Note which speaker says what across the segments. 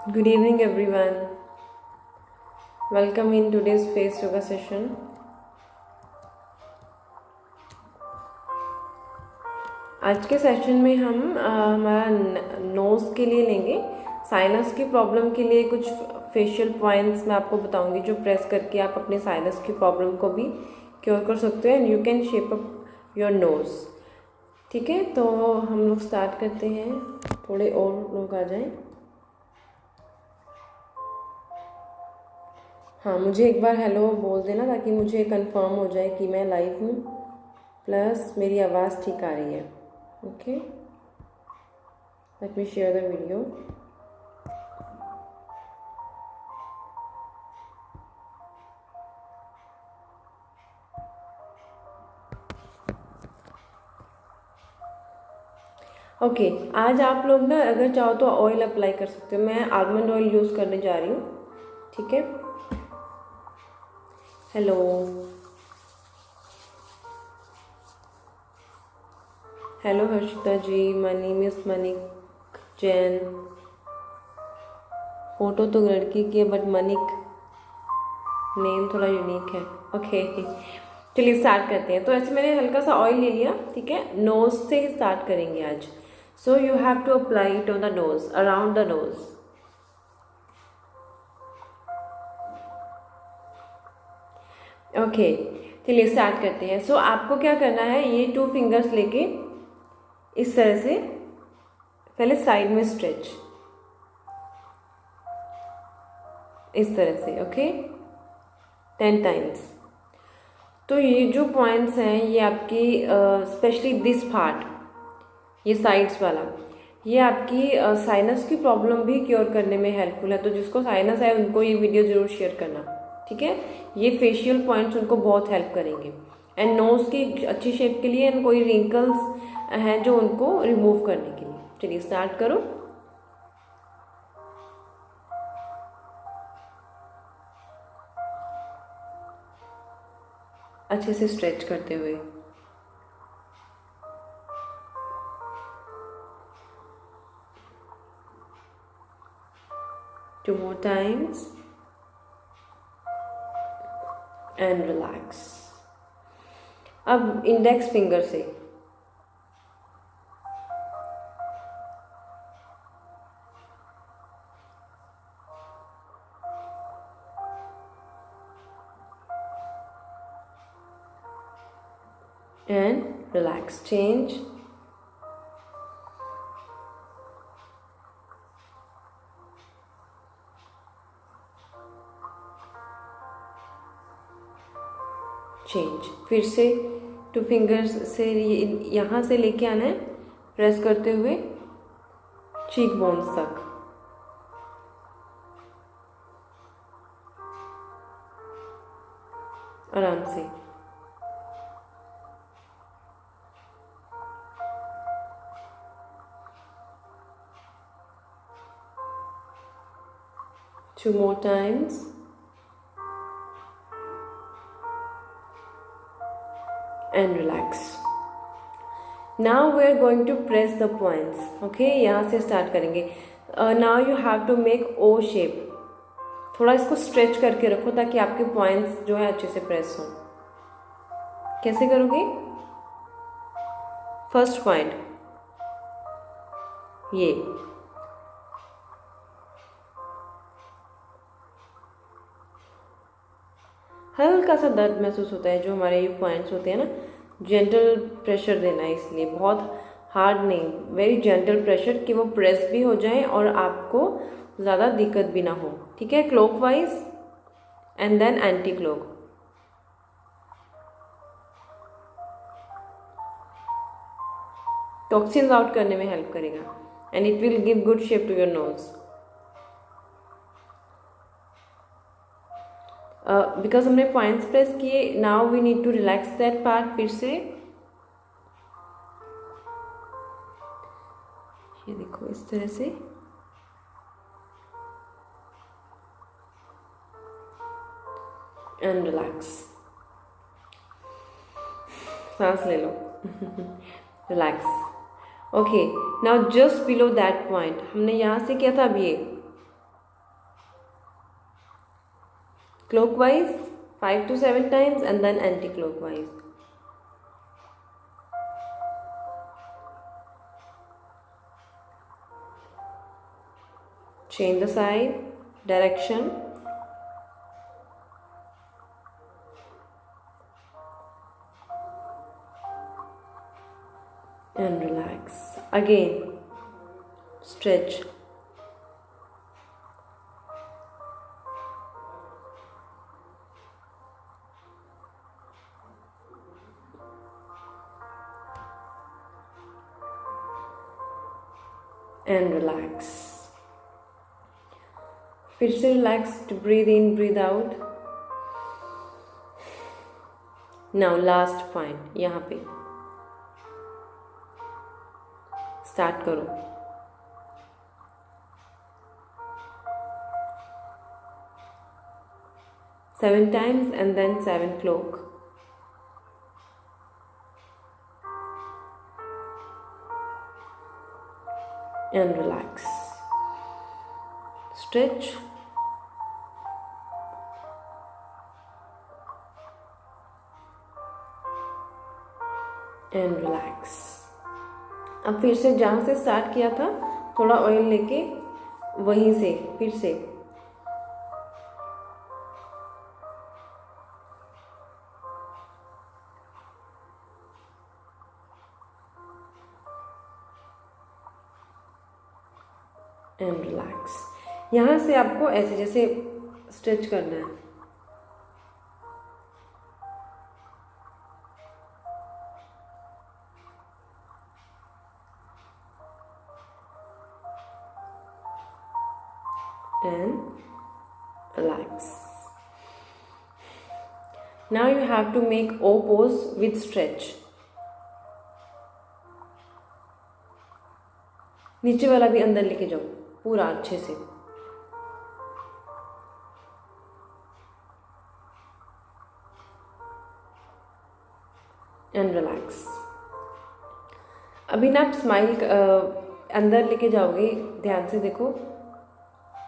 Speaker 1: Good evening, everyone. Welcome in today's face yoga session. आज के session में हम हमारा नोज़ के लिए लेंगे। साइनस की प्रॉब्लम के लिए कुछ फेशियल पॉइंट्स मैं आपको बताऊंगी जो प्रेस करके आप अपने साइनस की प्रॉब्लम को भी क्योर कर सकते हो and you can shape up your nose. ठीक है, तो हम लोग स्टार्ट करते हैं। थोड़े और लोग आ जाएं। हाँ, मुझे एक बार हेलो बोल देना ताकि मुझे कंफर्म हो जाए कि मैं लाइव हूँ प्लस मेरी आवाज़ ठीक आ रही है। Okay, let me share the video. Okay, आज आप लोग ना अगर चाहो तो ऑयल अप्लाई कर सकते हो। मैं आलमंड ऑयल यूज़ करने जा रही हूँ। ठीक है, हेलो हेलो हर्षिता जी, मनी मिस मनिक जैन। फोटो तो लड़की की है बट मनिक नेम थोड़ा यूनिक है। ओके, चलिए स्टार्ट करते हैं। तो ऐसे मैंने हल्का सा ऑयल ले लिया। ठीक है, नोज से ही स्टार्ट करेंगे आज। So you have to apply it on the nose, around the nose. Okay, चलिए स्टार्ट करते हैं। सो आपको क्या करना है, ये 2 फिंगर्स लेके इस तरह से पहले साइड में स्ट्रेच, इस तरह से। Okay, 10 times. तो ये जो पॉइंट्स हैं ये आपकी स्पेशली दिस पार्ट, ये साइड्स वाला, ये आपकी साइनस की प्रॉब्लम भी क्योर करने में हेल्पफुल है। तो जिसको साइनस है उनको ये वीडियो ज़रूर शेयर करना। ठीक है, ये फेशियल पॉइंट्स उनको बहुत हेल्प करेंगे एंड नोज़ की अच्छी शेप के लिए एंड कोई रिंकल्स हैं जो उनको रिमूव करने के लिए। चलिए स्टार्ट करो। अच्छे से स्ट्रेच करते हुए। Two more times and relax. अब इंडेक्स फिंगर से and relax, change. चेंज। फिर से 2 फिंगर्स से यहाँ से लेके आना है, प्रेस करते हुए चीक बोन्स तक। आराम से। Two more times. And relax. Now we are going to press the points. Okay, यहाँ से स्टार्ट करेंगे। Now you have to make O shape. थोड़ा इसको स्ट्रेच करके रखो ताकि आपके पॉइंट्स जो है अच्छे से प्रेस हो। कैसे करोगे? फर्स्ट पॉइंट ये, हल्का सा दर्द महसूस होता है जो हमारे ये पॉइंट्स होते हैं ना, जेंटल प्रेशर देना है, इसलिए बहुत हार्ड नहीं, वेरी जेंटल प्रेशर कि वो प्रेस भी हो जाए और आपको ज़्यादा दिक्कत भी ना हो। ठीक है, clockwise and then anti clock. Toxins out करने में हेल्प करेगा and it will give good shape to your nose. Because हमने पॉइंट्स प्रेस किए, now we need to relax that part. फिर से ये देखो इस तरह से एंड रिलैक्स। सांस ले लो। Relax. Okay, now just below that point, हमने यहाँ से किया था अब ये, clockwise 5 to 7 times and then anti-clockwise. Change the side, direction. And relax. Again, stretch. And relax. फिर से relax to breathe in breathe out. Now last point, यहाँ पे स्टार्ट करो. Seven times and then 7 clock. And relax. Stretch. And relax. अब फिर से जहाँ से स्टार्ट किया था थोड़ा ऑयल लेके वहीं से फिर से एंड रिलैक्स. यहाँ से आपको ऐसे जैसे स्ट्रेच करना है. And relax. Now you have to make O pose with stretch. नीचे वाला भी अंदर लेके जाओ पूरा अच्छे से. And relax. अभी ना आप स्माइल अंदर लेके जाओगे, ध्यान से देखो,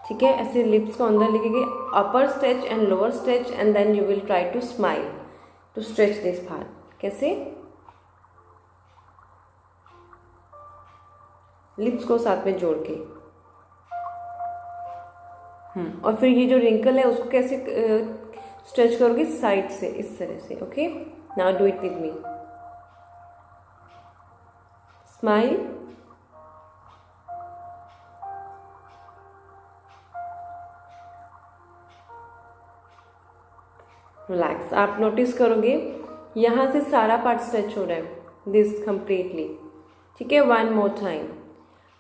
Speaker 1: ठीक है. ऐसे लिप्स को अंदर लेके गए, upper stretch and lower stretch and then you will try to smile to stretch this part. कैसे? लिप्स को साथ में जोड़ के. और फिर ये जो रिंकल है उसको कैसे स्ट्रेच करोगे? साइड से, इस तरह से. Okay, now do it with me. Smile. Relax. आप नोटिस करोगे यहाँ से सारा पार्ट स्ट्रेच हो रहा है, दिस कंप्लीटली. ठीक है, one more time.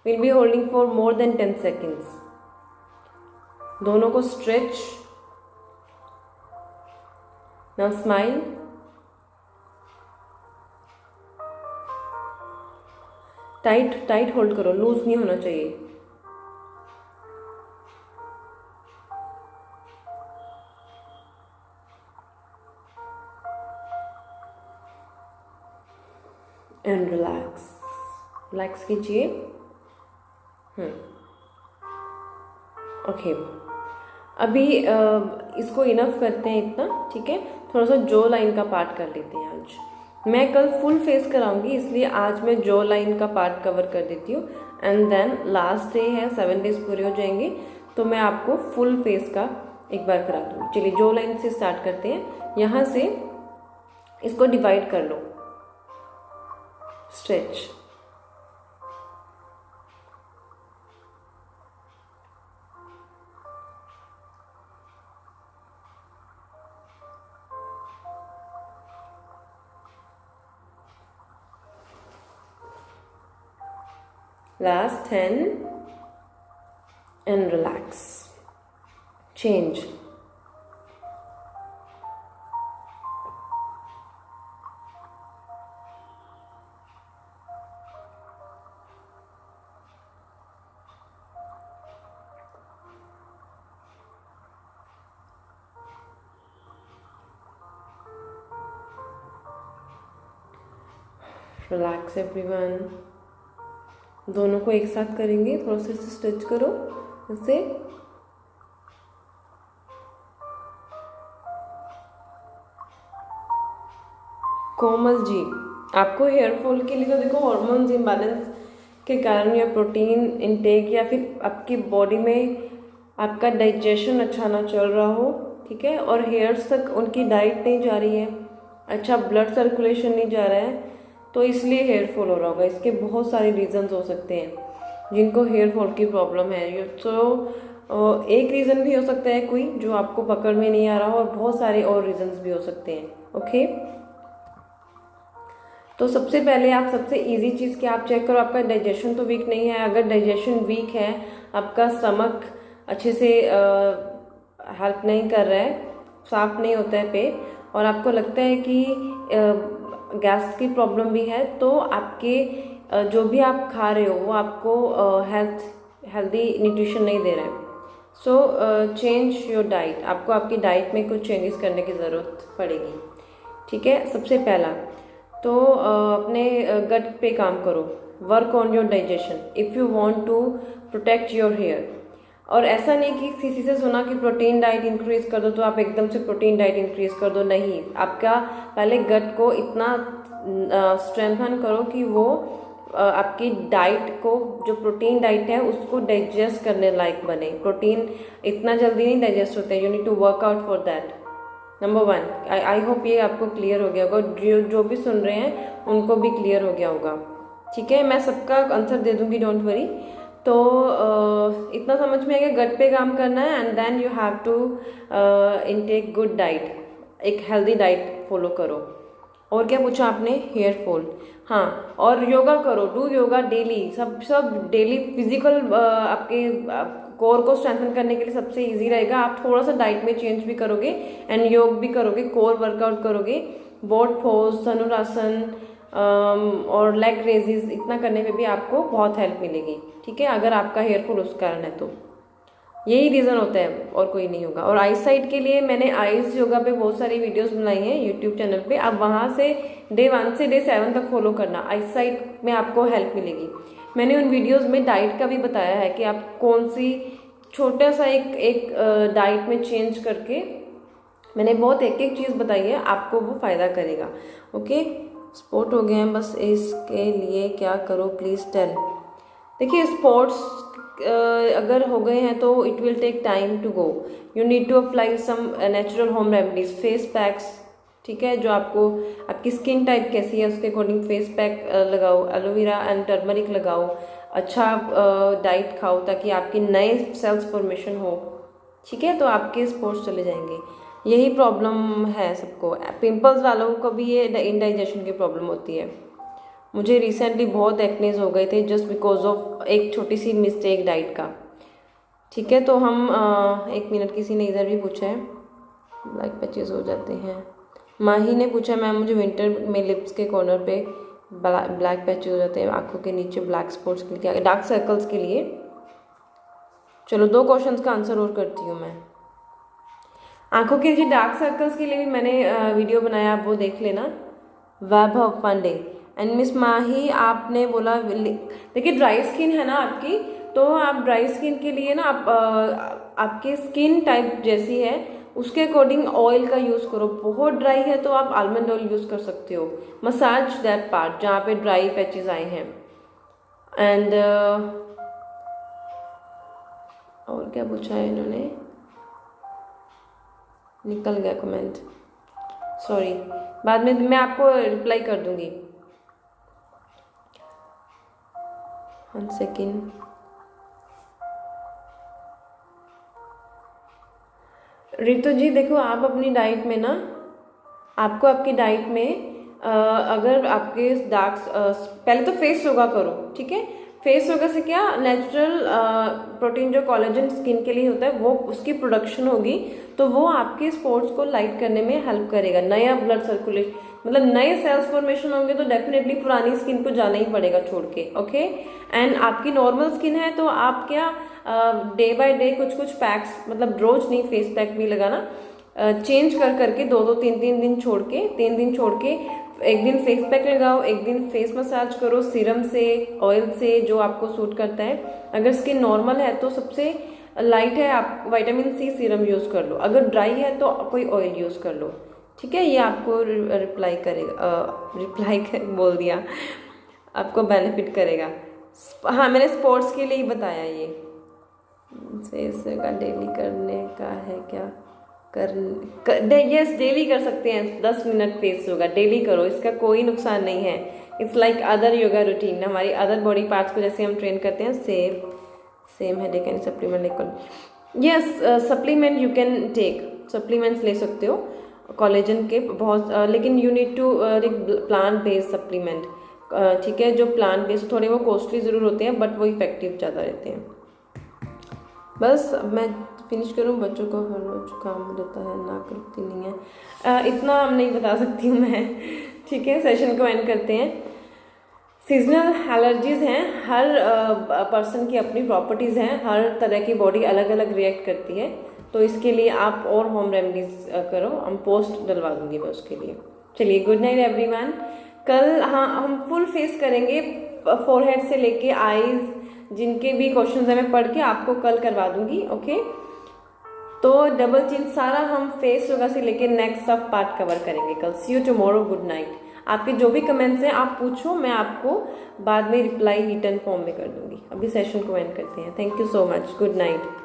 Speaker 1: Will be holding for more than 10 seconds. दोनों को stretch. Now smile. Tight tight hold करो, लूज नहीं होना चाहिए. And relax. रिलैक्स कीजिए. ओके, अभी इसको इनफ करते हैं इतना. ठीक है, थोड़ा सा जो लाइन का पार्ट कर लेते हैं आज. मैं कल फुल फेस कराऊंगी, इसलिए आज मैं जो लाइन का पार्ट कवर कर देती हूँ. एंड देन लास्ट डे है, 7 डेज पूरे हो जाएंगे तो मैं आपको फुल फेस का एक बार करा दूँगी. चलिए जो लाइन से स्टार्ट करते हैं. यहाँ से इसको डिवाइड कर लो. Stretch. Last 10 and relax. Change. Relax everyone. दोनों को एक साथ करेंगे. थोड़ा सा स्ट्रेच करो ऐसे. कोमल जी, आपको हेयर फॉल के लिए तो देखो हार्मोन्स इम्बैलेंस के कारण या प्रोटीन इनटेक या फिर आपकी बॉडी में आपका डाइजेशन अच्छा ना चल रहा हो, ठीक है, और हेयर्स तक उनकी डाइट नहीं जा रही है, अच्छा ब्लड सर्कुलेशन नहीं जा रहा है, तो इसलिए हेयर फॉल हो रहा होगा। इसके बहुत सारे रीजंस हो सकते हैं जिनको हेयर फॉल की प्रॉब्लम है। तो एक रीज़न भी हो सकता है कोई जो आपको पकड़ में नहीं आ रहा हो, और बहुत सारे और रीजंस भी हो सकते हैं। ओके, तो सबसे पहले आप सबसे इजी चीज़ क्या आप चेक करो, आपका डाइजेशन तो वीक नहीं है। अगर डाइजेशन वीक है, आपका स्टमक अच्छे से हेल्प नहीं कर रहा है, साफ नहीं होता है पेट, और आपको लगता है कि गैस की प्रॉब्लम भी है, तो आपके जो भी आप खा रहे हो वो आपको हेल्दी न्यूट्रिशन नहीं दे रहा है। सो चेंज योर डाइट, आपको आपकी डाइट में कुछ चेंजेस करने की ज़रूरत पड़ेगी, ठीक है। सबसे पहला तो अपने गट पे काम करो, work on your digestion if you want to protect your hair. और ऐसा नहीं कि किसी से सुना कि प्रोटीन डाइट इंक्रीज कर दो तो आप एकदम से प्रोटीन डाइट इंक्रीज कर दो, नहीं। आपका पहले गट को इतना स्ट्रेंथन करो कि वो आपकी डाइट को, जो प्रोटीन डाइट है उसको डाइजेस्ट करने लायक बने। प्रोटीन इतना जल्दी नहीं डाइजेस्ट होते, you need to work out for that. Number 1, I hope ये आपको क्लियर हो गया होगा, जो भी सुन रहे हैं उनको भी क्लियर हो गया होगा, ठीक है। मैं सबका आंसर दे दूंगी, डोंट वरी। तो इतना समझ में आ गया, गट पे काम करना है, and then you have to intake good diet, एक हेल्दी डाइट फॉलो करो। और क्या पूछा आपने? हेयर फॉल, हाँ, और योगा करो, डू योगा डेली, सब डेली। फिजिकल आपके कोर को स्ट्रेंथन करने के लिए सबसे इजी रहेगा, आप थोड़ा सा डाइट में चेंज भी करोगे एंड योग भी करोगे, कोर वर्कआउट करोगे, बोट पोज, धनुरासन और लेग रेजेस, इतना करने में भी आपको बहुत हेल्प मिलेगी, ठीक है, अगर आपका हेयर फॉल उस कारण है तो। यही रीज़न होता है और कोई नहीं होगा। और आई साइट के लिए मैंने आइज योगा पे बहुत सारी वीडियोस बनाई हैं यूट्यूब चैनल पे, आप वहाँ से डे 1 से डे 7 तक फॉलो करना, आई साइट में आपको हेल्प मिलेगी। मैंने उन वीडियोस में डाइट का भी बताया है कि आप कौन सी छोटा सा एक डाइट में चेंज करके, मैंने बहुत एक चीज़ बताई है, आपको वो फ़ायदा करेगा। ओके, स्पोर्ट हो गए हैं, बस इसके लिए क्या करो प्लीज़ टेल। देखिए, स्पोर्ट्स अगर हो गए हैं तो it will take time to go, you need to apply some natural home remedies, face packs, ठीक है, जो आपको, आपकी स्किन टाइप कैसी है उसके अकॉर्डिंग फेस पैक लगाओ, एलोवेरा एंड टर्मरिक लगाओ, अच्छा डाइट खाओ ताकि आपकी नए सेल्स फॉर्मेशन हो, ठीक है, तो आपके स्पोर्ट्स चले जाएंगे। यही प्रॉब्लम है सबको, पिंपल्स वालों को भी ये इंडाइजेशन की प्रॉब्लम होती है। मुझे रिसेंटली बहुत एक्नेस हो गए थे जस्ट बिकॉज ऑफ एक छोटी सी मिस्टेक डाइट का, ठीक है। तो हम 1 मिनट, किसी ने इधर भी पूछा है, ब्लैक पैचेस हो जाते हैं। माही ने पूछा, मैम मुझे विंटर में लिप्स के कॉर्नर पे ब्लैक पैचेस हो जाते हैं, आंखों के नीचे ब्लैक स्पॉट्स के लिए, डार्क सर्कल्स के लिए। चलो 2 क्वेश्चंस का आंसर और करती हूँ मैं। आंखों के नीचे डार्क सर्कल्स के लिए भी मैंने वीडियो बनाया, आप वो देख लेना, वैभव पांडे। एंड मिस माही आपने बोला, देखिए ड्राई स्किन है ना आपकी, तो आप ड्राई स्किन के लिए ना आपकी स्किन टाइप जैसी है उसके अकॉर्डिंग ऑयल का यूज़ करो। बहुत ड्राई है तो आप आलमंड ऑयल यूज़ कर सकते हो, मसाज दैट पार्ट जहाँ पे ड्राई पैचेस आए हैं। एंड और क्या पूछा है इन्होंने, निकल गया कमेंट, सॉरी, बाद में मैं आपको रिप्लाई कर दूंगी। 1 सेकेंड। रितु जी देखो, आप अपनी डाइट में ना, आपको आपकी डाइट में अगर आपके डार्क, पहले तो फेस योगा करो, ठीक है। फेस योगा से क्या, नेचुरल प्रोटीन जो कोलेजन स्किन के लिए होता है वो उसकी प्रोडक्शन होगी, तो वो आपके स्पॉट्स को लाइट करने में हेल्प करेगा। नया ब्लड सर्कुलेशन, मतलब नए सेल्स फॉर्मेशन होंगे तो डेफिनेटली पुरानी स्किन को जाना ही पड़ेगा छोड़ के, ओके। एंड आपकी नॉर्मल स्किन है तो आप क्या डे बाय डे कुछ पैक्स, मतलब रोज नहीं, फेस पैक भी लगाना, चेंज करके 2-2 3-3 दिन छोड़ के, 3 दिन छोड़ के एक दिन फेस पैक लगाओ, एक दिन फेस मसाज करो सीरम से, ऑयल से, जो आपको सूट करता है। अगर स्किन नॉर्मल है तो सबसे लाइट है, आप विटामिन सी सीरम यूज़ कर लो, अगर ड्राई है तो कोई ऑयल यूज़ कर लो, ठीक है, ये आपको रिप्लाई करेगा, बोल दिया, आपको बेनिफिट करेगा। हाँ, मैंने स्पोर्ट्स के लिए ही बताया ये। फेस योगा डेली करने का है क्या? यस, डेली कर सकते हैं, 10 मिनट फेस योगा डेली करो, इसका कोई नुकसान नहीं है। It's like other yoga routine, हमारी अदर बॉडी पार्ट्स को जैसे हम ट्रेन करते हैं, same headache and supplement. Yes, supplement you can take, supplements ले सकते हो कोलेजन के बहुत, लेकिन you need to plant based supplement, ठीक है। जो प्लांट बेस्ड थोड़े वो कॉस्टली ज़रूर होते हैं, बट वो इफेक्टिव ज़्यादा रहते हैं। बस अब मैं फिनिश करूँ, बच्चों को हर रोज काम रहता है, नाक रुकती नहीं है, इतना नहीं बता सकती हूँ मैं, ठीक है। सेशन को एंड करते हैं। सीजनल एलर्जीज़ हैं, हर पर्सन की अपनी प्रॉपर्टीज़ हैं, हर तरह की बॉडी अलग अलग रिएक्ट करती है, तो इसके लिए आप और होम रेमेडीज करो, हम पोस्ट डलवा दूंगी मैं उसके लिए। चलिए, गुड नाइट एवरीवन। कल हाँ हम फुल फेस करेंगे, फोरहेड से लेके आईज, जिनके भी क्वेश्चंस हैं मैं पढ़ के आपको कल करवा दूंगी, ओके। तो डबल चिन सारा हम फेस योगा से लेके नेक्स्ट सब पार्ट कवर करेंगे कल। सी यू टुमारो, गुड नाइट। आपके जो भी कमेंट्स हैं आप पूछो, मैं आपको बाद में रिप्लाई रिटर्न फॉर्म में कर दूंगी। अभी सेशन को एंड करते हैं। Thank you so much, good night.